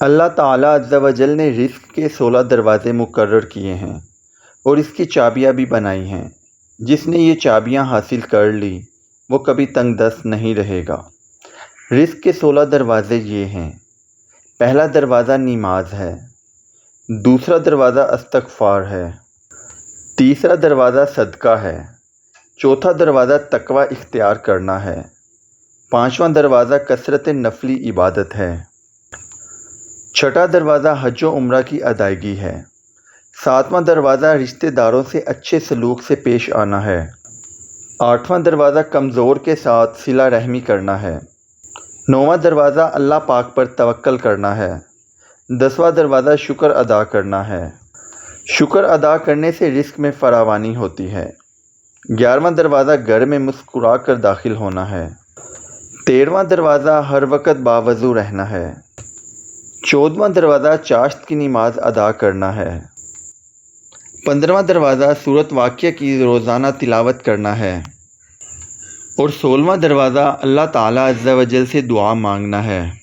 اللہ تعالیٰ عز و جل نے رزق کے 16 دروازے مقرر کیے ہیں اور اس کی چابیاں بھی بنائی ہیں۔ جس نے یہ چابیاں حاصل کر لی وہ کبھی تنگ دست نہیں رہے گا۔ رزق کے 16 دروازے یہ ہیں۔ پہلا دروازہ نماز ہے، دوسرا دروازہ استغفار ہے، تیسرا دروازہ صدقہ ہے، چوتھا دروازہ تقوی اختیار کرنا ہے، پانچواں دروازہ کثرت نفلی عبادت ہے، چھٹا دروازہ حج و عمرہ کی ادائیگی ہے، ساتواں دروازہ رشتہ داروں سے اچھے سلوک سے پیش آنا ہے، آٹھواں دروازہ کمزور کے ساتھ صلہ رحمی کرنا ہے، نوواں دروازہ اللہ پاک پر توکل کرنا ہے، 10واں دروازہ شکر ادا کرنا ہے۔ شکر ادا کرنے سے رزق میں فراوانی ہوتی ہے۔ 11واں دروازہ گھر میں مسکرا کر داخل ہونا ہے۔ 13واں دروازہ ہر وقت باوضو رہنا ہے۔ 14واں دروازہ چاشت کی نماز ادا کرنا ہے۔ 15واں دروازہ سورۃ واقعہ کی روزانہ تلاوت کرنا ہے اور 16واں دروازہ اللہ تعالیٰ عز و جل سے دعا مانگنا ہے۔